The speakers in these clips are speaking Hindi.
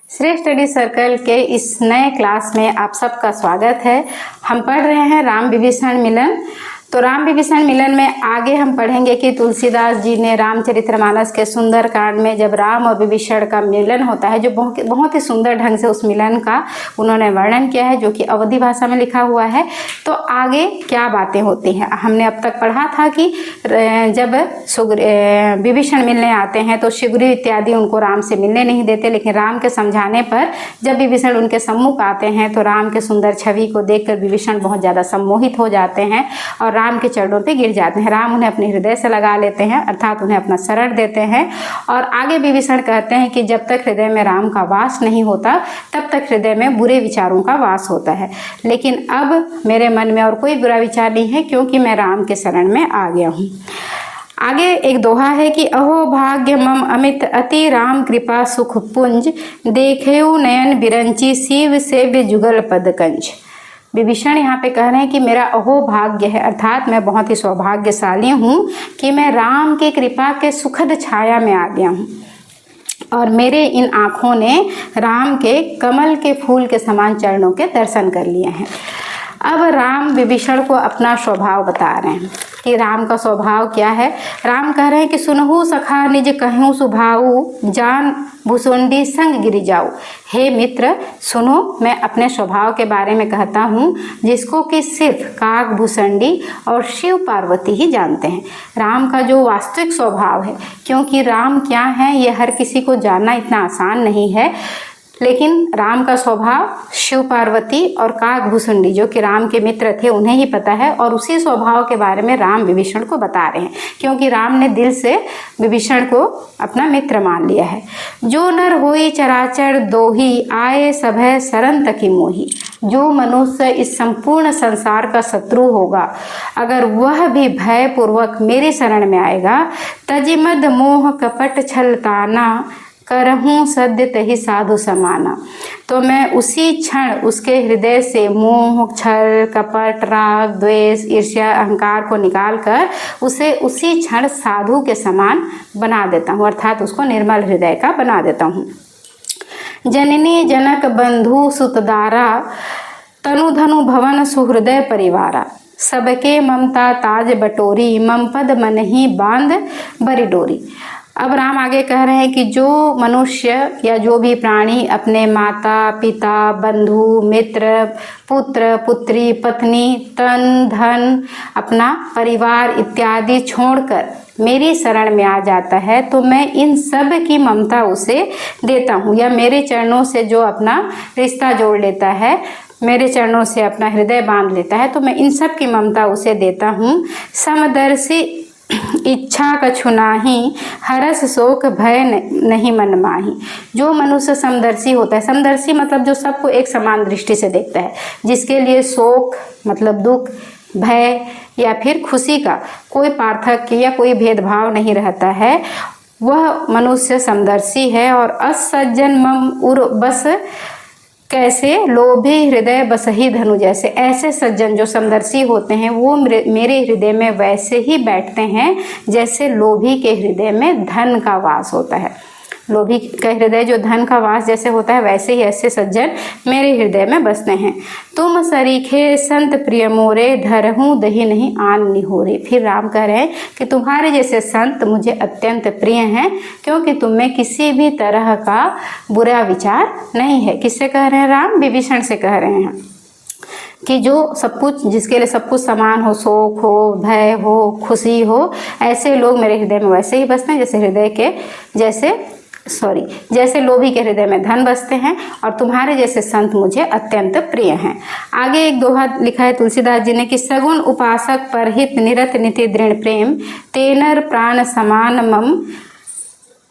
श्री स्टडी सर्कल के इस नए क्लास में आप सबका स्वागत है। हम पढ़ रहे हैं राम विभीषण मिलन। तो राम विभीषण मिलन में आगे हम पढ़ेंगे कि तुलसीदास जी ने रामचरितमानस के सुंदर कांड में जब राम और विभीषण का मिलन होता है, जो बहुत ही सुंदर ढंग से उस मिलन का उन्होंने वर्णन किया है, जो कि अवधी भाषा में लिखा हुआ है। तो आगे क्या बातें होती हैं, हमने अब तक पढ़ा था कि जब विभीषण मिलने आते हैं तो सुग्रीव इत्यादि उनको राम से मिलने नहीं देते, लेकिन राम के समझाने पर जब विभीषण उनके सम्मुख आते हैं तो राम के सुंदर छवि को देखकर विभीषण बहुत ज़्यादा सम्मोहित हो जाते हैं और राम के चरणों पे गिर जाते हैं। राम उन्हें अपने हृदय से लगा लेते हैं, अर्थात उन्हें अपना शरण देते हैं। और आगे विभीषण कहते हैं कि जब तक हृदय में राम का वास नहीं होता तब तक हृदय में बुरे विचारों का वास होता है, लेकिन अब मेरे मन में और कोई बुरा विचार नहीं है क्योंकि मैं राम के शरण में आ गया हूँ। आगे एक दोहा है कि अहो भाग्य मम अमित अति राम कृपा सुख पुंज, देखेऊ नयन बिरंची शिव सेव्य जुगल पद कंज। विभीषण यहाँ पे कह रहे हैं कि मेरा अहो भाग्य है, अर्थात मैं बहुत ही सौभाग्यशाली हूँ कि मैं राम की कृपा के सुखद छाया में आ गया हूँ और मेरे इन आँखों ने राम के कमल के फूल के समान चरणों के दर्शन कर लिए हैं। अब राम विभीषण को अपना स्वभाव बता रहे हैं कि राम का स्वभाव क्या है। राम कह रहे हैं कि सुनहु सखा निज कहूँ सुभाऊ, जान भुसुंडी संग गिर जाऊ। हे मित्र सुनो, मैं अपने स्वभाव के बारे में कहता हूँ जिसको कि सिर्फ काक भुसंडी और शिव पार्वती ही जानते हैं। राम का जो वास्तविक स्वभाव है, क्योंकि राम क्या है ये हर किसी को जानना इतना आसान नहीं है, लेकिन राम का स्वभाव शिव पार्वती और काक भुसुंडी जो कि राम के मित्र थे उन्हें ही पता है, और उसी स्वभाव के बारे में राम विभीषण को बता रहे हैं क्योंकि राम ने दिल से विभीषण को अपना मित्र मान लिया है। जो नर होई चराचर दोही, आए सभय शरण तकी मोही। जो मनुष्य इस संपूर्ण संसार का शत्रु होगा, अगर वह भी भय पूर्वक मेरी शरण में आएगा, तजिमद मोह कपट छल ताना, करहूँ सद्य तही साधु समाना। तो मैं उसी क्षण उसके हृदय से मोह, छल, कपट, राग, द्वेष, ईर्ष्या, अहंकार को निकाल कर उसे उसी क्षण साधु के समान बना देता हूँ, अर्थात उसको निर्मल हृदय का बना देता हूँ। जननी जनक बंधु सुतदारा, तनु धनु भवन सुहृदय परिवारा। सबके ममता ताज बटोरी, मम पद मन ही बांध बरी डोरी। अब राम आगे कह रहे हैं कि जो मनुष्य या जो भी प्राणी अपने माता पिता, बंधु, मित्र, पुत्र, पुत्री, पत्नी, तन, धन, अपना परिवार इत्यादि छोड़कर मेरी शरण में आ जाता है तो मैं इन सब की ममता उसे देता हूँ, या मेरे चरणों से जो अपना रिश्ता जोड़ लेता है, मेरे चरणों से अपना हृदय बांध लेता है, तो मैं इन सब की ममता उसे देता हूँ। समदर्शी इच्छा कछु नाही, हरस शोक भय नहीं मन माही। जो मनुष्य समदर्शी होता है, समदर्शी मतलब जो सबको एक समान दृष्टि से देखता है, जिसके लिए शोक मतलब दुख, भय या फिर खुशी का कोई पार्थक्य या कोई भेदभाव नहीं रहता है, वह मनुष्य समदर्शी है। और असज्जन मम उर बस कैसे, लोभी हृदय बसही धनु जैसे। ऐसे सज्जन जो समदर्शी होते हैं वो मेरे हृदय में वैसे ही बैठते हैं जैसे लोभी के हृदय में धन का वास होता है। लोभी का हृदय जो धन का वास जैसे होता है, वैसे ही ऐसे सज्जन मेरे हृदय में बसते हैं। तुम सरीखे संत प्रिय मोरे, धरहूँ दही नहीं आन निहोरे। फिर राम कह रहे हैं कि तुम्हारे जैसे संत मुझे अत्यंत प्रिय हैं, क्योंकि तुम में किसी भी तरह का बुरा विचार नहीं है। किससे कह रहे हैं राम? विभीषण से कह रहे हैं कि जो सब कुछ, जिसके लिए सब कुछ समान हो, शोक हो, भय हो, खुशी हो, ऐसे लोग मेरे हृदय में वैसे ही बसते हैं जैसे लोभी के हृदय में धन बसते हैं, और तुम्हारे जैसे संत मुझे अत्यंत प्रिय हैं। आगे एक दोहा लिखा है तुलसीदास जी ने कि सगुण उपासक परहित निरत निति दृढ़ प्रेम, तेनर प्राण समान मम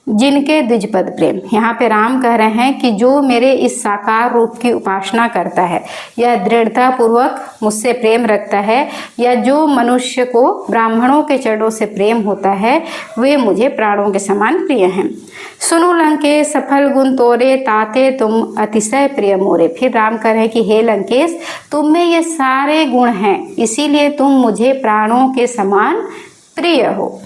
जिनके द्विजपद प्रेम। यहाँ पे राम कह रहे हैं कि जो मेरे इस साकार रूप की उपासना करता है या दृढ़ता पूर्वक मुझसे प्रेम रखता है, या जो मनुष्य को ब्राह्मणों के चरणों से प्रेम होता है, वे मुझे प्राणों के समान प्रिय हैं। सुनो लंकेश सफल गुण तोरे, ताते तुम अतिशय प्रिय मोरे। फिर राम कह रहे हैं कि हे लंकेश, तुम में ये सारे गुण हैं, इसीलिए तुम मुझे प्राणों के समान प्रिय हो।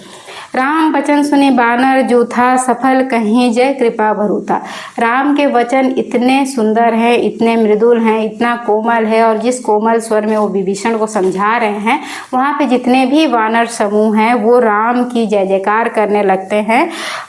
राम वचन सुनी बानर जूथा, सफल कहीं जय कृपा भरूथा। राम के वचन इतने सुंदर हैं, इतने मृदुल हैं, इतना कोमल है, और जिस कोमल स्वर में वो विभीषण को समझा रहे हैं, वहाँ पे जितने भी वानर समूह हैं वो राम की जय जयकार करने लगते हैं।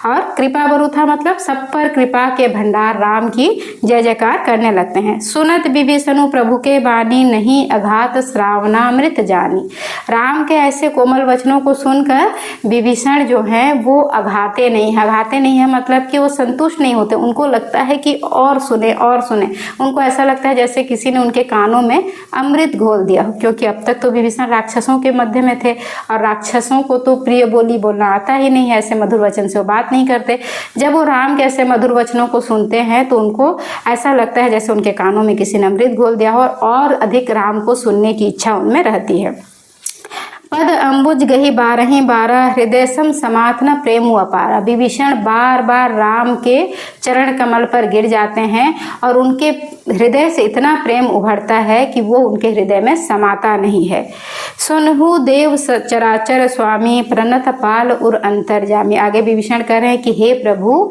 और कृपा भरूथा मतलब सब पर कृपा के भंडार राम की जय जयकार करने लगते हैं। सुनत विभीषणु प्रभु के बानी, नहीं अघात श्रावणामृत जानी। राम के ऐसे कोमल वचनों को सुनकर विभीषण जो है वो अघाते नहीं है मतलब कि वो संतुष्ट नहीं होते। उनको लगता है कि और सुने और सुने। उनको ऐसा लगता है जैसे किसी ने उनके कानों में अमृत घोल दिया हो, क्योंकि अब तक तो विभीषण राक्षसों के मध्य में थे और राक्षसों को तो प्रिय बोली बोलना आता ही नहीं है, ऐसे मधुर वचन से वो बात नहीं करते। जब वो राम के ऐसे मधुर वचनों को सुनते हैं तो उनको ऐसा लगता है जैसे उनके कानों में किसी ने अमृत घोल दिया हो, और अधिक राम को सुनने की इच्छा उनमें रहती है। पद अम्बुज गही 12 हृदय सम समात्न प्रेम अपारा। विभीषण बार बार राम के चरण कमल पर गिर जाते हैं और उनके हृदय से इतना प्रेम उभरता है कि वो उनके हृदय में समाता नहीं है। सुनहु देव चराचर स्वामी, प्रणत पाल उर अंतर्जामी। आगे विभीषण कह रहे हैं कि हे प्रभु,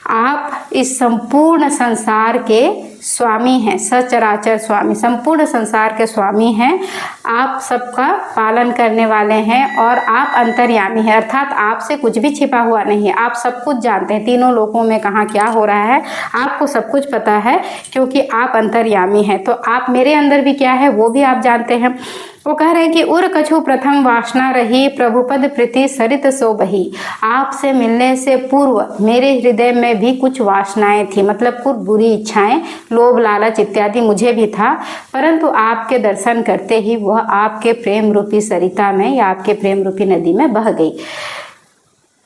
आप इस संपूर्ण संसार के स्वामी हैं, सचराचर स्वामी, संपूर्ण संसार के स्वामी हैं। आप सबका पालन करने वाले हैं और आप अंतर्यामी हैं, अर्थात आपसे कुछ भी छिपा हुआ नहीं है। आप सब कुछ जानते हैं, तीनों लोकों में कहाँ क्या हो रहा है आपको सब कुछ पता है, क्योंकि आप अंतर्यामी हैं। तो आप मेरे अंदर भी क्या है वो भी आप जानते हैं। वो कह रहे हैं कि उर कछु प्रथम वासना रही, प्रभुपद प्रीति सरित सो बही। आपसे मिलने से पूर्व मेरे हृदय में भी कुछ वासनाएं थी, मतलब कुछ बुरी इच्छाएं, लोभ लालच इत्यादि मुझे भी था, परंतु आपके दर्शन करते ही वह आपके प्रेम रूपी सरिता में या आपके प्रेम रूपी नदी में बह गई।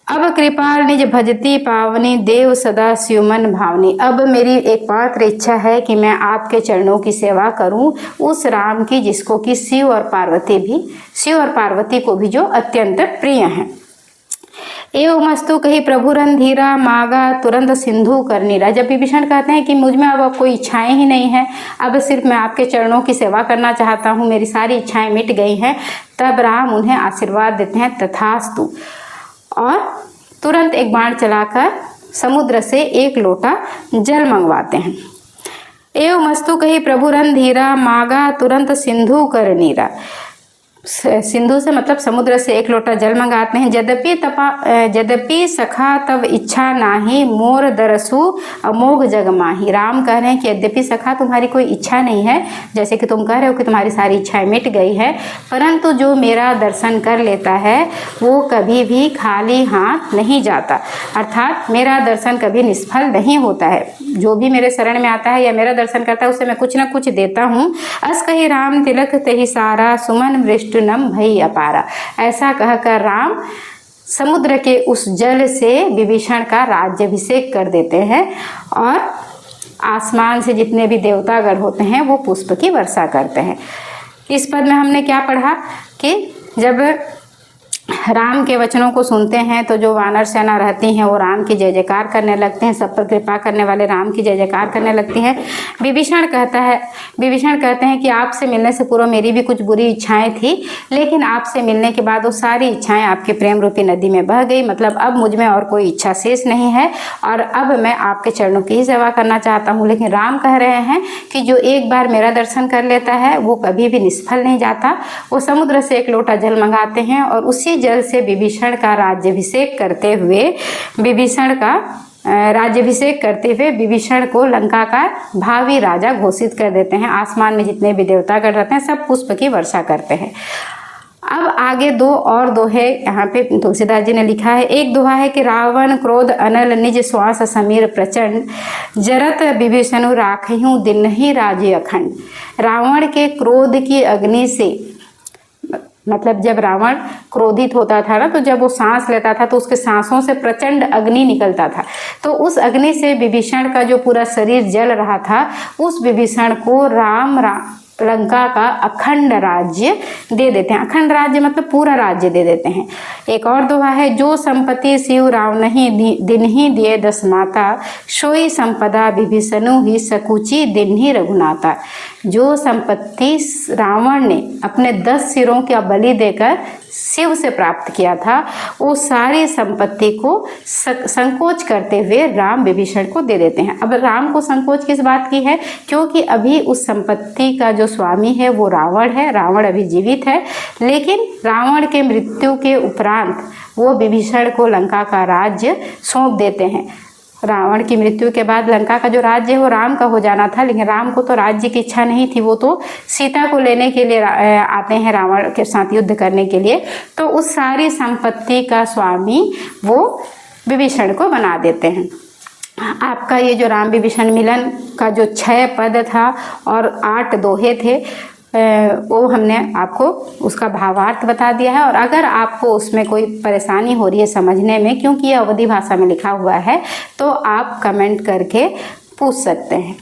अब कृपाल निज भजती पावनी, देव सदा स्युमन भावनी। अब मेरी एकमात्र इच्छा है कि मैं आपके चरणों की सेवा करूं, उस राम की जिसको कि शिव और पार्वती को भी जो अत्यंत प्रिय हैं। एवं मस्तु कही प्रभु रणधीरा, मागा तुरंत सिंधु कर नीरा। जब विभीषण कहते हैं कि मुझ में अब कोई इच्छाएं ही नहीं है, अब सिर्फ मैं आपके चरणों की सेवा करना चाहता हूँ, मेरी सारी इच्छाएं मिट गई हैं, तब राम उन्हें आशीर्वाद देते हैं तथास्तु, और तुरंत एक बाण चलाकर समुद्र से एक लोटा जल मंगवाते हैं। एवं मस्तु कही प्रभु रणधीरा, मागा तुरंत सिंधु कर नीरा। सिंधु से मतलब समुद्र से एक लोटा जल मंगाते हैं। यद्यपि सखा तब इच्छा नाही, मोर दरसु अमोघ जग माही। राम कह रहे हैं कि यद्यपि सखा तुम्हारी कोई इच्छा नहीं है, जैसे कि तुम कह रहे हो कि तुम्हारी सारी इच्छाएं मिट गई है, परंतु जो मेरा दर्शन कर लेता है वो कभी भी खाली हाथ नहीं जाता, अर्थात मेरा दर्शन कभी निष्फल नहीं होता है। जो भी मेरे शरण में आता है या मेरा दर्शन करता है उसे मैं कुछ न कुछ देता हूँ। अस कही राम तिलक तेहि सारा, सुमन वृष्टि नम भई अपारा। ऐसा कहकर राम समुद्र के उस जल से विभीषण का राज्याभिषेक कर देते हैं और आसमान से जितने भी देवतागण होते हैं वो पुष्प की वर्षा करते हैं। इस पद में हमने क्या पढ़ा कि जब राम के वचनों को सुनते हैं तो जो वानर सेना रहती हैं वो राम की जय जयकार करने लगते हैं, सब पर कृपा करने वाले राम की जय जयकार करने लगती हैं। विभीषण कहते हैं कि आपसे मिलने से पूर्व मेरी भी कुछ बुरी इच्छाएं थी, लेकिन आपसे मिलने के बाद वो सारी इच्छाएं आपके प्रेम रूपी नदी में बह गई, मतलब अब मुझ में और कोई इच्छा शेष नहीं है और अब मैं आपके चरणों की ही सेवा करना चाहता हूँ। लेकिन राम कह रहे हैं कि जो एक बार मेरा दर्शन कर लेता है वो कभी भी निष्फल नहीं जाता। वो समुद्र से एक लोटा जल मंगाते हैं और उसी जल से विभीषण का राज्याभिषेक करते हुए विभीषण को लंका का भावी राजा घोषित कर देते हैं। आसमान में जितने भी देवतागण रहते हैं सब पुष्प की वर्षा करते हैं। अब आगे दो और दोहे यहाँ पे तुलसीदास जी ने लिखा है। एक दोहा है कि रावण क्रोध अनल निज श्वास समीर प्रचंड, जरत विभीषणु राखहूँ दिन ही राज्य अखंड। रावण के क्रोध की अग्नि से, मतलब जब रावण क्रोधित होता था ना, तो जब वो सांस लेता था तो उसके सांसों से प्रचंड अग्नि निकलता था, तो उस अग्नि से विभीषण का जो पूरा शरीर जल रहा था, उस विभीषण को राम लंका का अखंड राज्य दे देते हैं। अखंड राज्य मतलब पूरा राज्य दे देते हैं। एक और दोहा है, जो संपत्ति शिव राव नहीं दिन ही दिए 10 माता, सोई संपदा विभीषणु ही सकुची दिन ही रघुनाथा। जो संपत्ति रावण ने अपने 10 सिरों का बलि देकर शिव से प्राप्त किया था, वो सारी संपत्ति को संकोच करते हुए राम विभीषण को दे देते हैं। अब राम को संकोच किस बात की है? क्योंकि अभी उस संपत्ति का जो स्वामी है वो रावण है, रावण अभी जीवित है, लेकिन रावण के मृत्यु के उपरांत वो विभीषण को लंका का राज्य सौंप देते हैं। रावण की मृत्यु के बाद लंका का जो राज्य है वो राम का हो जाना था, लेकिन राम को तो राज्य की इच्छा नहीं थी, वो तो सीता को लेने के लिए आते हैं रावण के साथ युद्ध करने के लिए। तो उस सारी संपत्ति का स्वामी वो विभीषण को बना देते हैं। आपका ये जो राम विभीषण मिलन का जो 6 पद था और 8 दोहे थे, वो हमने आपको उसका भावार्थ बता दिया है। और अगर आपको उसमें कोई परेशानी हो रही है समझने में, क्योंकि ये अवधी भाषा में लिखा हुआ है, तो आप कमेंट करके पूछ सकते हैं।